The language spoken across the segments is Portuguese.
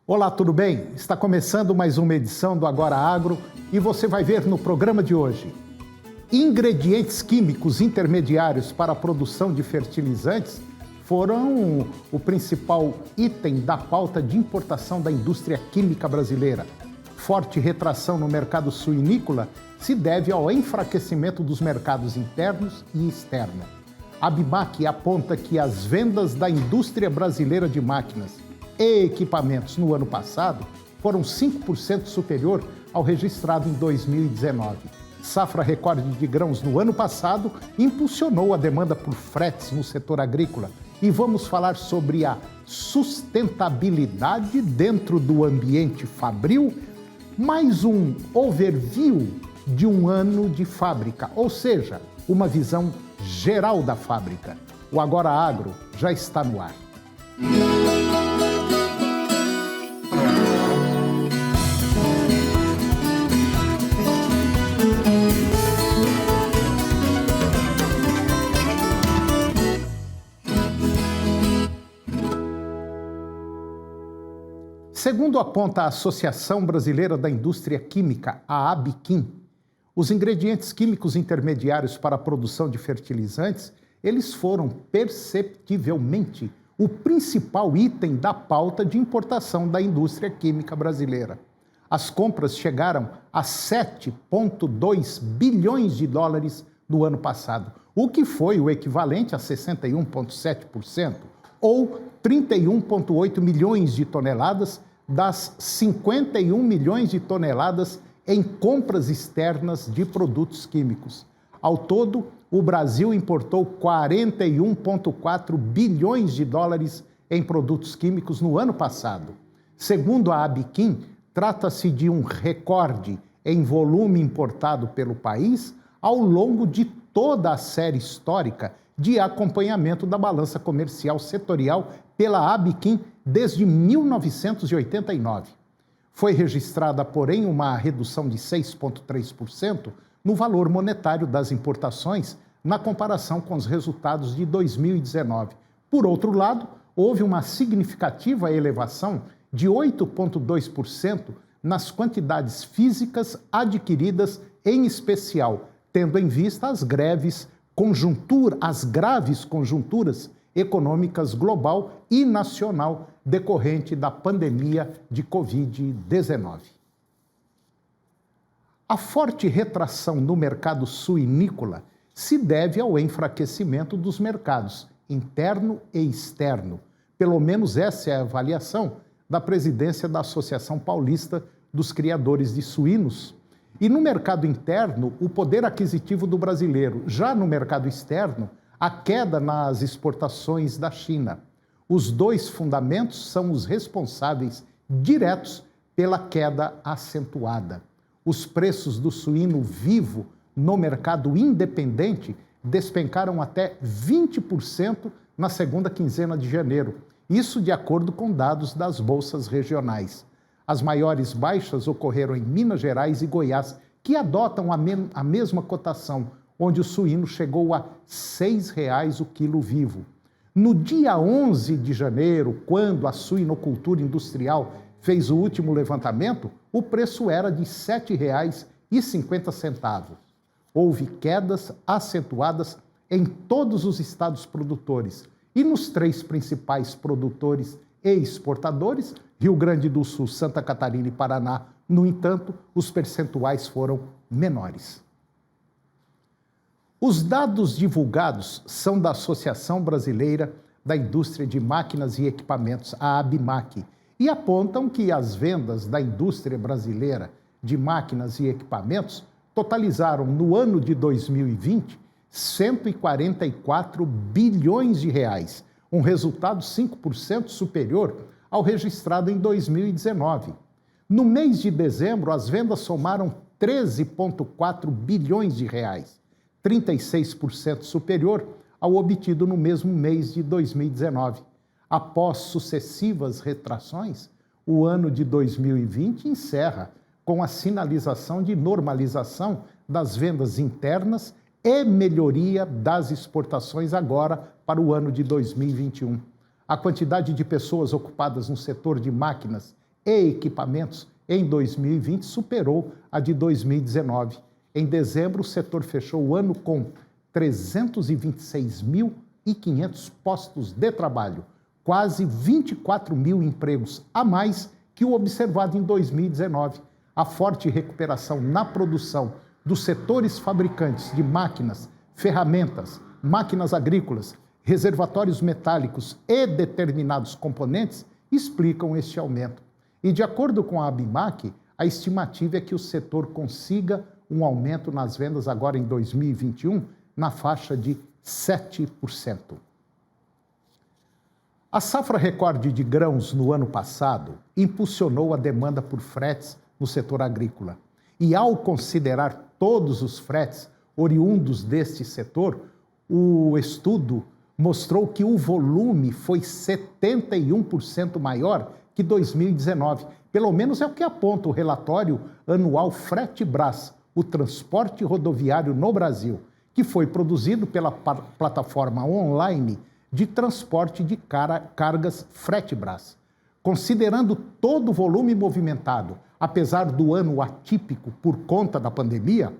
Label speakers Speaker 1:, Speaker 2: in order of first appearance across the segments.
Speaker 1: Olá, tudo bem? Está começando mais uma edição do Agora Agro e você vai ver no programa de hoje: ingredientes químicos intermediários para a produção de fertilizantes foram o principal item da pauta de importação da indústria química brasileira. Forte retração no mercado suinícola se deve ao enfraquecimento dos mercados internos e externos. A ABIMAQ aponta que as vendas da indústria brasileira de máquinas e equipamentos no ano passado foram 5% superior ao registrado em 2019. Safra recorde de grãos no ano passado impulsionou a demanda por fretes no setor agrícola. E vamos falar sobre a sustentabilidade dentro do ambiente fabril, mais um overview de um ano de fábrica, ou seja, uma visão geral da fábrica. O Agora Agro já está no ar. Segundo aponta a Associação Brasileira da Indústria Química, a ABIQUIM, os ingredientes químicos intermediários para a produção de fertilizantes, eles foram perceptivelmente o principal item da pauta de importação da indústria química brasileira. As compras chegaram a 7,2 bilhões de dólares no ano passado, o que foi o equivalente a 61,7%, ou 31,8 milhões de toneladas das 51 milhões de toneladas em compras externas de produtos químicos. Ao todo, o Brasil importou 41,4 bilhões de dólares em produtos químicos no ano passado. Segundo a ABIQUIM, trata-se de um recorde em volume importado pelo país ao longo de toda a série histórica de acompanhamento da balança comercial setorial pela ABIQUIM desde 1989. Foi registrada, porém, uma redução de 6,3% no valor monetário das importações na comparação com os resultados de 2019. Por outro lado, houve uma significativa elevação de 8,2% nas quantidades físicas adquiridas, em especial, tendo em vista as graves conjunturas econômicas global e nacional decorrente da pandemia de Covid-19. A forte retração no mercado suinícola se deve ao enfraquecimento dos mercados interno e externo. Pelo menos essa é a avaliação da presidência da Associação Paulista dos Criadores de Suínos. E no mercado interno, o poder aquisitivo do brasileiro. Já no mercado externo, a queda nas exportações da China. Os dois fundamentos são os responsáveis diretos pela queda acentuada. Os preços do suíno vivo no mercado independente despencaram até 20% na segunda quinzena de janeiro. Isso de acordo com dados das bolsas regionais. As maiores baixas ocorreram em Minas Gerais e Goiás, que adotam a mesma cotação, onde o suíno chegou a R$ 6,00 o quilo vivo. No dia 11 de janeiro, quando a suinocultura industrial fez o último levantamento, o preço era de R$ 7,50. Houve quedas acentuadas em todos os estados produtores e nos três principais produtores e exportadores, Rio Grande do Sul, Santa Catarina e Paraná. No entanto, os percentuais foram menores. Os dados divulgados são da Associação Brasileira da Indústria de Máquinas e Equipamentos, a ABIMAQ, e apontam que as vendas da indústria brasileira de máquinas e equipamentos totalizaram, no ano de 2020, 144 bilhões de reais, um resultado 5% superior ao registrado em 2019. No mês de dezembro, as vendas somaram 13,4 bilhões de reais, 36% superior ao obtido no mesmo mês de 2019. Após sucessivas retrações, o ano de 2020 encerra com a sinalização de normalização das vendas internas e melhoria das exportações agora para o ano de 2021. A quantidade de pessoas ocupadas no setor de máquinas e equipamentos em 2020 superou a de 2019. Em dezembro, o setor fechou o ano com 326.500 postos de trabalho, quase 24 mil empregos a mais que o observado em 2019. A forte recuperação na produção dos setores fabricantes de máquinas, ferramentas, máquinas agrícolas, reservatórios metálicos e determinados componentes explicam este aumento. E de acordo com a ABIMAQ, a estimativa é que o setor consiga um aumento nas vendas agora em 2021 na faixa de 7%. A safra recorde de grãos no ano passado impulsionou a demanda por fretes no setor agrícola. E ao considerar todos os fretes oriundos deste setor, o estudo mostrou que o volume foi 71% maior que 2019. Pelo menos é o que aponta o relatório anual Fretebras, o transporte rodoviário no Brasil, que foi produzido pela plataforma online de transporte de cargas Fretebras. Considerando todo o volume movimentado, apesar do ano atípico por conta da pandemia,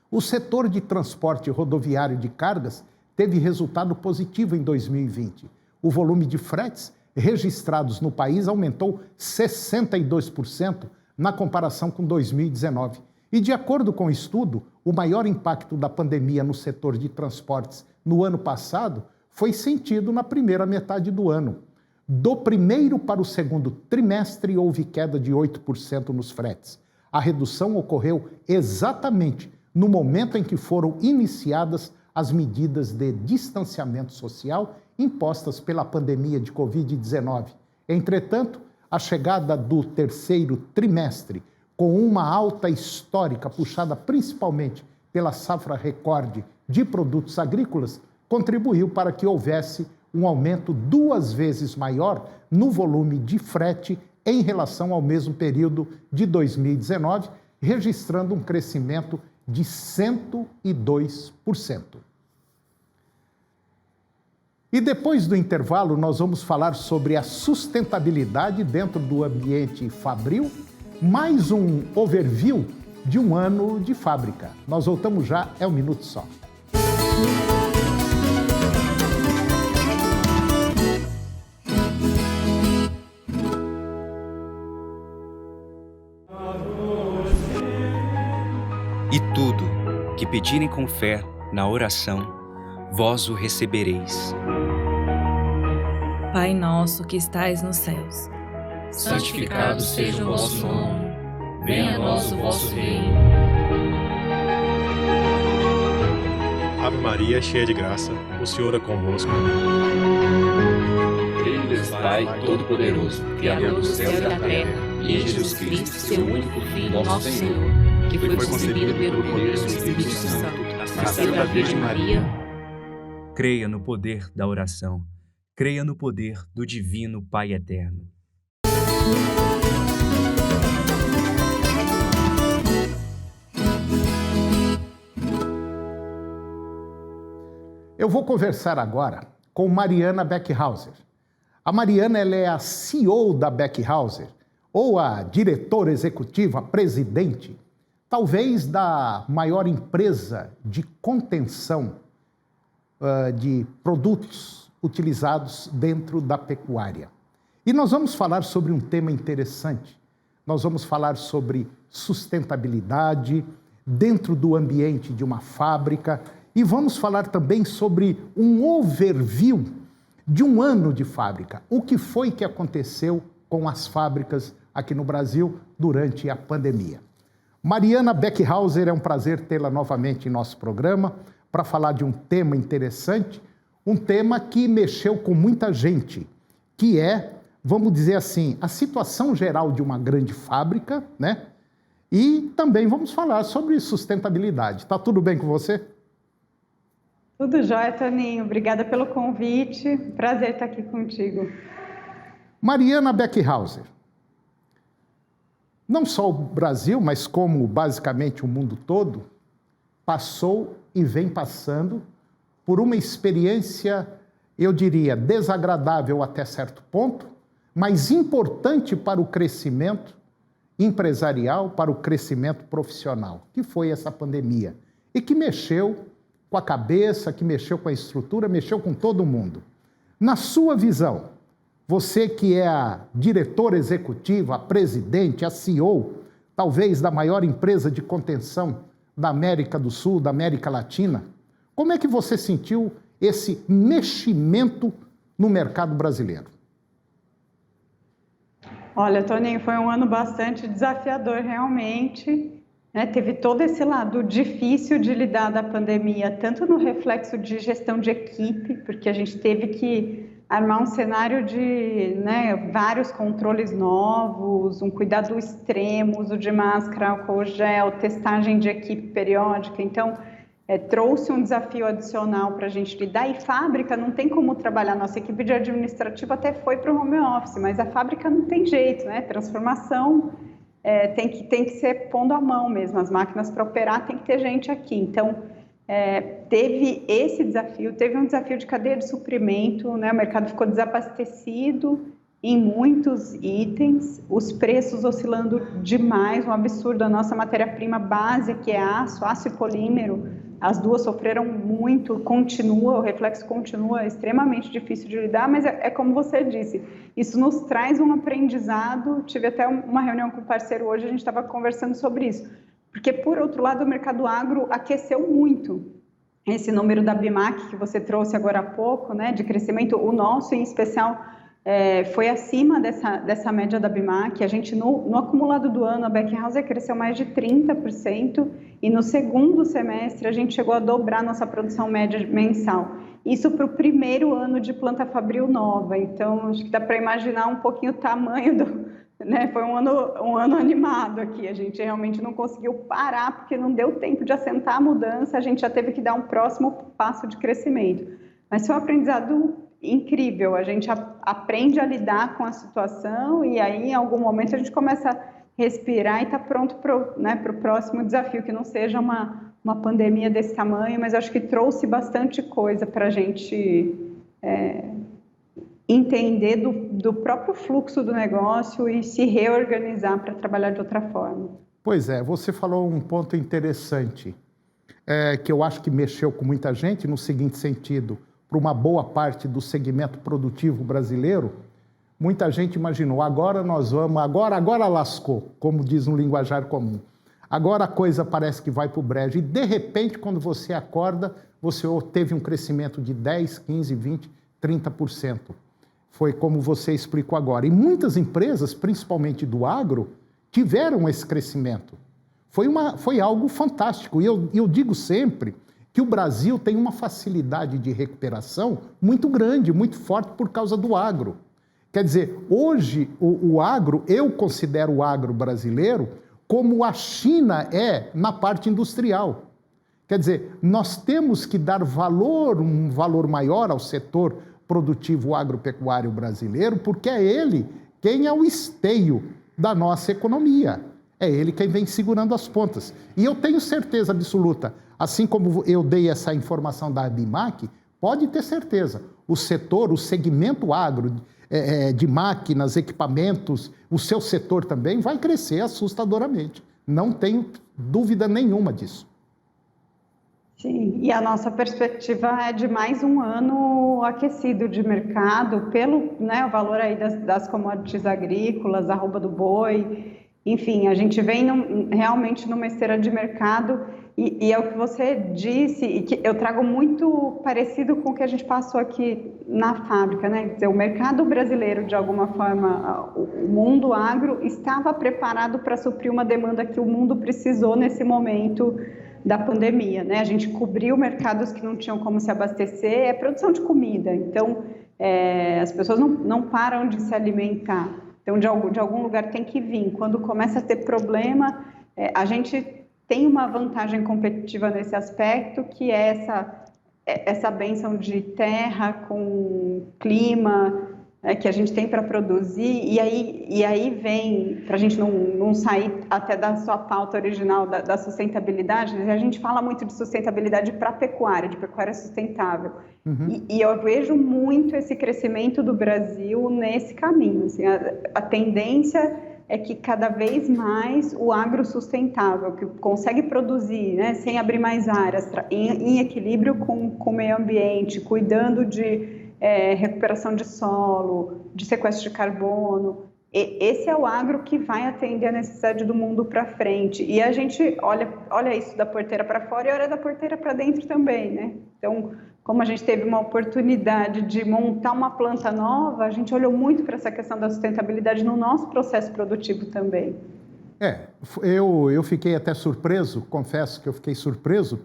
Speaker 1: o setor de transporte rodoviário de cargas teve resultado positivo em 2020. O volume de fretes registrados no país aumentou 62% na comparação com 2019. E, de acordo com o estudo, o maior impacto da pandemia no setor de transportes no ano passado foi sentido na primeira metade do ano. Do primeiro para o segundo trimestre, houve queda de 8% nos fretes. A redução ocorreu exatamente no momento em que foram iniciadas as medidas de distanciamento social impostas pela pandemia de Covid-19. Entretanto, a chegada do terceiro trimestre, com uma alta histórica puxada principalmente pela safra recorde de produtos agrícolas, contribuiu para que houvesse um aumento 2 vezes maior no volume de frete em relação ao mesmo período de 2019, registrando um crescimento de 102%. E depois do intervalo, nós vamos falar sobre a sustentabilidade dentro do ambiente fabril, mais um overview de um ano de fábrica. Nós voltamos já, é um minuto só.
Speaker 2: E tudo que pedirem com fé na oração, vós o recebereis.
Speaker 3: Pai nosso que estais nos céus,
Speaker 4: santificado seja o vosso nome, venha a nós o vosso reino.
Speaker 5: Ave Maria, cheia de graça, o Senhor é convosco.
Speaker 4: Creio em Deus Pai Todo-Poderoso, Criador do céu e da terra, e em Jesus Cristo, seu único Filho, nosso Senhor, que foi concebido pelo poder do Espírito Santo, nasceu da Virgem Maria.
Speaker 2: Creia no poder da oração. Creia no poder do Divino Pai Eterno.
Speaker 1: Eu vou conversar agora com Mariana Beckhauser. A Mariana ela é a CEO da Beckhauser, ou a diretora executiva, a presidente, talvez da maior empresa de contenção de produtos utilizados dentro da pecuária. E nós vamos falar sobre um tema interessante. Nós vamos falar sobre sustentabilidade dentro do ambiente de uma fábrica e vamos falar também sobre um overview de um ano de fábrica. O que foi que aconteceu com as fábricas aqui no Brasil durante a pandemia. Mariana Beckhauser, é um prazer tê-la novamente em nosso programa para falar de um tema interessante, um tema que mexeu com muita gente, que é, vamos dizer assim, a situação geral de uma grande fábrica, né? E também vamos falar sobre sustentabilidade. Tá tudo bem com você?
Speaker 6: Tudo jóia, Toninho. Obrigada pelo convite. Prazer estar aqui contigo.
Speaker 1: Mariana Beckhauser. Não só o Brasil, mas como basicamente o mundo todo, passou e vem passando por uma experiência, eu diria, desagradável até certo ponto, mas importante para o crescimento empresarial, para o crescimento profissional, que foi essa pandemia, e que mexeu com a cabeça, que mexeu com a estrutura, mexeu com todo mundo. Na sua visão, você que é a diretora executiva, a presidente, a CEO, talvez da maior empresa de contenção da América do Sul, da América Latina, como é que você sentiu esse meximento no mercado brasileiro?
Speaker 6: Olha, Toninho, foi um ano bastante desafiador realmente, né? Teve todo esse lado difícil de lidar da pandemia, tanto no reflexo de gestão de equipe, porque a gente teve que armar um cenário de, né, vários controles novos, um cuidado extremo, uso de máscara, álcool gel, testagem de equipe periódica. Então, trouxe um desafio adicional para a gente lidar. E fábrica não tem como trabalhar. Nossa equipe de administrativo até foi para o home office, mas a fábrica não tem jeito, né? Transformação tem que ser pondo a mão mesmo. As máquinas para operar tem que ter gente aqui. Então, teve esse desafio, teve um desafio de cadeia de suprimento, né? O mercado ficou desabastecido em muitos itens, os preços oscilando demais, um absurdo. A nossa matéria-prima base, que é aço e polímero, as duas sofreram muito, o reflexo continua extremamente difícil de lidar, mas é como você disse, isso nos traz um aprendizado. Tive até uma reunião com o parceiro hoje, a gente estava conversando sobre isso, porque, por outro lado, o mercado agro aqueceu muito. Esse número da BIMAC que você trouxe agora há pouco, né, de crescimento, o nosso em especial, foi acima dessa média da BIMAC. A gente, no acumulado do ano, a Beckhauser cresceu mais de 30%, e no segundo semestre a gente chegou a dobrar nossa produção média mensal. Isso para o primeiro ano de planta fabril nova. Então, acho que dá para imaginar um pouquinho o tamanho do... Né? Foi um ano animado aqui, a gente realmente não conseguiu parar, porque não deu tempo de assentar a mudança, a gente já teve que dar um próximo passo de crescimento. Mas foi um aprendizado incrível, a gente aprende a lidar com a situação, e aí em algum momento a gente começa a respirar e está pronto para o próximo desafio, que não seja uma pandemia desse tamanho, mas acho que trouxe bastante coisa para a gente entender do próprio fluxo do negócio e se reorganizar para trabalhar de outra forma.
Speaker 1: Pois é, você falou um ponto interessante, que eu acho que mexeu com muita gente no seguinte sentido: para uma boa parte do segmento produtivo brasileiro, muita gente imaginou, agora lascou, como diz no linguajar comum. Agora a coisa parece que vai para o brejo, e de repente, quando você acorda, você teve um crescimento de 10, 15, 20, 30%. Foi como você explicou agora. E muitas empresas, principalmente do agro, tiveram esse crescimento. Foi algo fantástico. E eu digo sempre que o Brasil tem uma facilidade de recuperação muito grande, muito forte por causa do agro. Quer dizer, hoje o agro, eu considero o agro brasileiro como a China é na parte industrial. Quer dizer, nós temos que dar um valor maior ao setor produtivo agropecuário brasileiro, porque é ele quem é o esteio da nossa economia. É ele quem vem segurando as pontas. E eu tenho certeza absoluta, assim como eu dei essa informação da BIMAC, pode ter certeza, o segmento agro, de máquinas, equipamentos, o seu setor também vai crescer assustadoramente. Não tenho dúvida nenhuma disso.
Speaker 6: Sim, e a nossa perspectiva é de mais um ano aquecido de mercado pelo, né, o valor aí das commodities agrícolas, arroba do boi, enfim, a gente vem realmente numa esteira de mercado, e é o que você disse, e que eu trago muito parecido com o que a gente passou aqui na fábrica, né? Quer dizer, o mercado brasileiro, de alguma forma, o mundo agro estava preparado para suprir uma demanda que o mundo precisou nesse momento da pandemia, né? A gente cobriu mercados que não tinham como se abastecer, é produção de comida, então as pessoas não param de se alimentar, então de algum lugar tem que vir. Quando começa a ter problema, a gente tem uma vantagem competitiva nesse aspecto, que é essa bênção de terra com clima, que a gente tem para produzir, e aí vem, para a gente não sair até da sua pauta original da sustentabilidade, a gente fala muito de sustentabilidade para a pecuária, de pecuária sustentável. Uhum. E eu vejo muito esse crescimento do Brasil nesse caminho. Assim, a tendência é que cada vez mais o agro sustentável, que consegue produzir, né, sem abrir mais áreas, em equilíbrio com o meio ambiente, cuidando de recuperação de solo, de sequestro de carbono. Esse é o agro que vai atender a necessidade do mundo para frente. E a gente olha isso da porteira para fora e olha da porteira para dentro também, né? Então, como a gente teve uma oportunidade de montar uma planta nova, a gente olhou muito para essa questão da sustentabilidade no nosso processo produtivo também.
Speaker 1: Eu fiquei até surpreso, confesso que eu fiquei surpreso,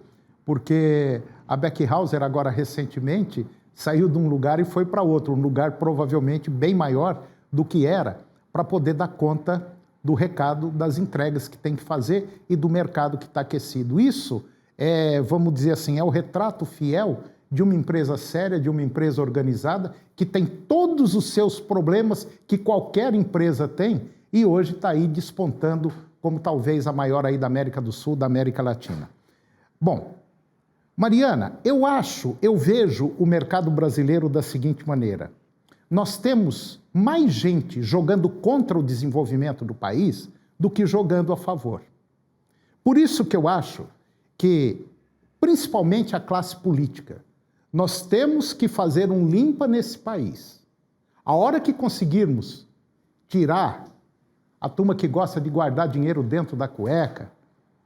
Speaker 1: porque a Beckhauser agora recentemente saiu de um lugar e foi para outro, um lugar provavelmente bem maior do que era, para poder dar conta do recado, das entregas que tem que fazer e do mercado que está aquecido. Isso vamos dizer assim, é o retrato fiel de uma empresa séria, de uma empresa organizada, que tem todos os seus problemas que qualquer empresa tem e hoje está aí despontando como talvez a maior aí da América do Sul, da América Latina. Bom, Mariana, eu vejo o mercado brasileiro da seguinte maneira. Nós temos mais gente jogando contra o desenvolvimento do país do que jogando a favor. Por isso que eu acho que, principalmente a classe política, nós temos que fazer um limpa nesse país. A hora que conseguirmos tirar a turma que gosta de guardar dinheiro dentro da cueca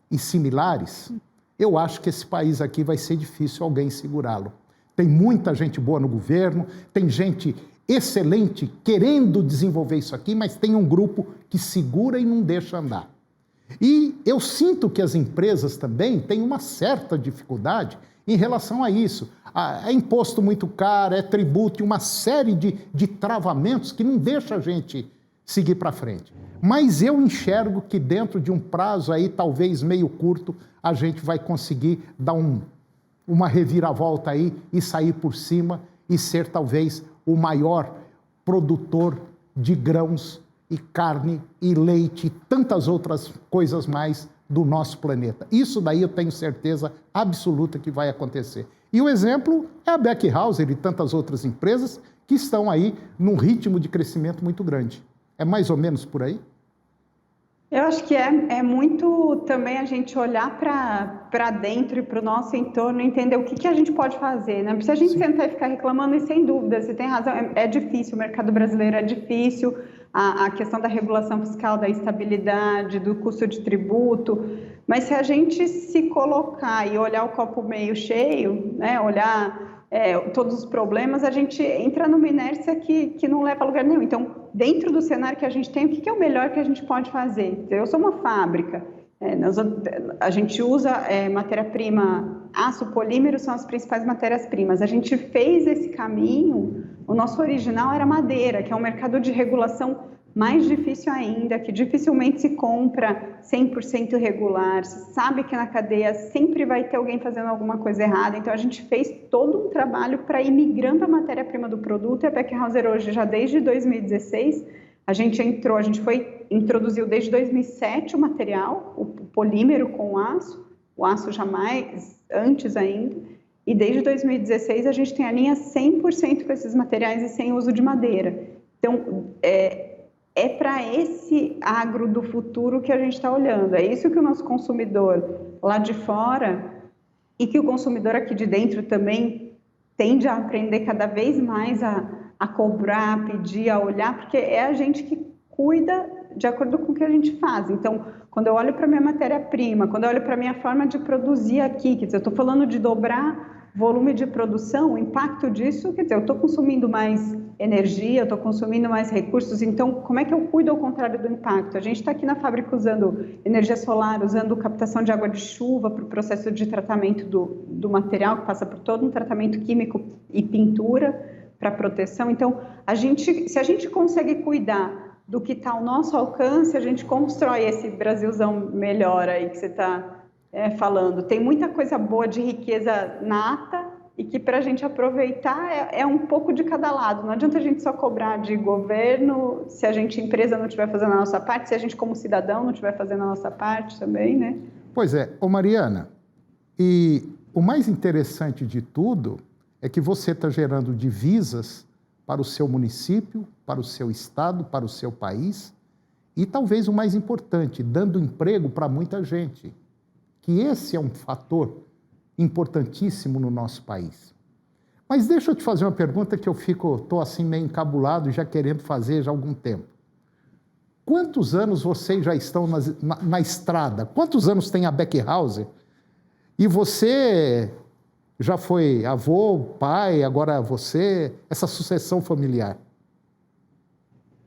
Speaker 1: e similares, eu acho que esse país aqui vai ser difícil alguém segurá-lo. Tem muita gente boa no governo, tem gente excelente querendo desenvolver isso aqui, mas tem um grupo que segura e não deixa andar. E eu sinto que as empresas também têm uma certa dificuldade em relação a isso. É imposto muito caro, é tributo e uma série de travamentos que não deixa a gente seguir para frente. Mas eu enxergo que dentro de um prazo aí, talvez meio curto, a gente vai conseguir dar uma reviravolta aí e sair por cima e ser talvez o maior produtor de grãos e carne e leite e tantas outras coisas mais do nosso planeta. Isso daí eu tenho certeza absoluta que vai acontecer. E o exemplo é a Beckhauser e tantas outras empresas que estão aí num ritmo de crescimento muito grande. É mais ou menos por aí?
Speaker 6: Eu acho que é muito também a gente olhar para dentro e para o nosso entorno e entender o que a gente pode fazer, né? Não precisa a gente sentar e ficar reclamando, e sem dúvida, você tem razão, é difícil, o mercado brasileiro é difícil, a questão da regulação fiscal, da estabilidade, do custo de tributo, mas se a gente se colocar e olhar o copo meio cheio, né? Olhar todos os problemas, a gente entra numa inércia que não leva a lugar nenhum. Então, dentro do cenário que a gente tem, o que é o melhor que a gente pode fazer? Eu sou uma fábrica, a gente usa matéria-prima, aço, polímero são as principais matérias-primas. A gente fez esse caminho, o nosso original era madeira, que é um mercado de regulação mais difícil ainda, que dificilmente se compra 100% regular, se sabe que na cadeia sempre vai ter alguém fazendo alguma coisa errada, então a gente fez todo um trabalho para ir migrando a matéria-prima do produto, e a Beckhauser hoje, já desde 2016, introduziu desde 2007 o material, o polímero com o aço jamais antes ainda, e desde 2016 a gente tem a linha 100% com esses materiais e sem uso de madeira. Então, é para esse agro do futuro que a gente está olhando. É isso que o nosso consumidor lá de fora e que o consumidor aqui de dentro também tende a aprender cada vez mais a cobrar, a pedir, a olhar, porque é a gente que cuida de acordo com o que a gente faz. Então, quando eu olho para a minha matéria-prima, quando eu olho para a minha forma de produzir aqui, quer dizer, eu estou falando de dobrar volume de produção, o impacto disso, quer dizer, eu estou consumindo mais energia, eu estou consumindo mais recursos, então como é que eu cuido ao contrário do impacto? A gente está aqui na fábrica usando energia solar, usando captação de água de chuva para o processo de tratamento do material, que passa por todo um tratamento químico e pintura para proteção. Então, se a gente consegue cuidar do que está ao nosso alcance, a gente constrói esse Brasilzão melhor aí que você está falando. Tem muita coisa boa de riqueza nata e que para a gente aproveitar é um pouco de cada lado. Não adianta a gente só cobrar de governo se a gente, empresa, não estiver fazendo a nossa parte, se a gente, como cidadão, não estiver fazendo a nossa parte também, né?
Speaker 1: Pois é. Ô Mariana, e o mais interessante de tudo é que você está gerando divisas para o seu município, para o seu estado, para o seu país e talvez o mais importante, dando emprego para muita gente. Que esse é um fator importantíssimo no nosso país. Mas deixa eu te fazer uma pergunta que eu estou assim meio encabulado e já querendo fazer já há algum tempo. Quantos anos vocês já estão na estrada? Quantos anos tem a Beckhauser? E você já foi avô, pai, agora você, essa sucessão familiar?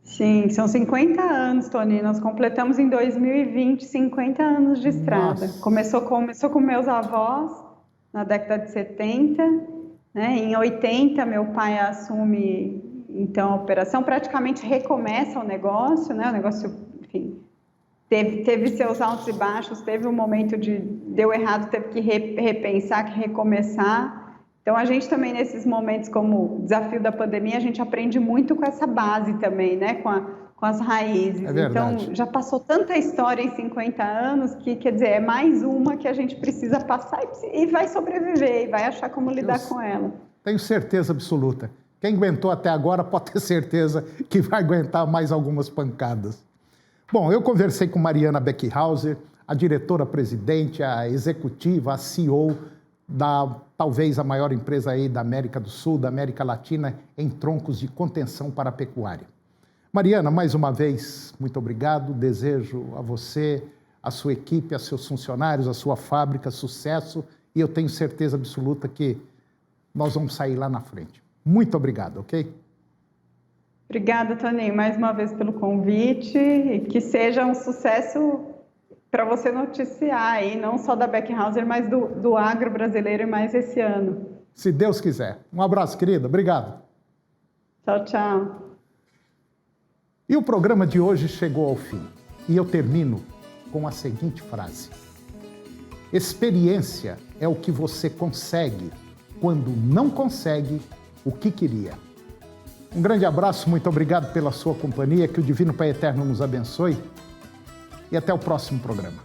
Speaker 6: Sim, são 50 anos, Tony. Nós completamos em 2020 50 anos de estrada.
Speaker 1: Nossa.
Speaker 6: Começou com meus avós na década de 70, né? Em 80, meu pai assume então a operação, praticamente recomeça o negócio, né? O negócio, enfim, teve seus altos e baixos, teve um momento de deu errado, teve que repensar, que recomeçar. Então, a gente também, nesses momentos como desafio da pandemia, a gente aprende muito com essa base também, né? Com as raízes.
Speaker 1: É verdade.
Speaker 6: Então, já passou tanta história em 50 anos que, quer dizer, é mais uma que a gente precisa passar e vai sobreviver, e vai achar como lidar com ela.
Speaker 1: Tenho certeza absoluta. Quem aguentou até agora pode ter certeza que vai aguentar mais algumas pancadas. Bom, eu conversei com Mariana Beckhauser, a diretora-presidente, a executiva, a CEO da talvez a maior empresa aí da América do Sul, da América Latina, em troncos de contenção para a pecuária. Mariana, mais uma vez, muito obrigado. Desejo a você, a sua equipe, a seus funcionários, a sua fábrica, sucesso, e eu tenho certeza absoluta que nós vamos sair lá na frente. Muito obrigado, ok?
Speaker 6: Obrigada, Tony, mais uma vez pelo convite, e que seja um sucesso para você noticiar aí, não só da Beckhauser, mas do agro brasileiro e mais esse ano.
Speaker 1: Se Deus quiser. Um abraço, querida. Obrigado.
Speaker 6: Tchau, tchau.
Speaker 1: E o programa de hoje chegou ao fim. E eu termino com a seguinte frase: experiência é o que você consegue quando não consegue o que queria. Um grande abraço, muito obrigado pela sua companhia, que o Divino Pai Eterno nos abençoe e até o próximo programa.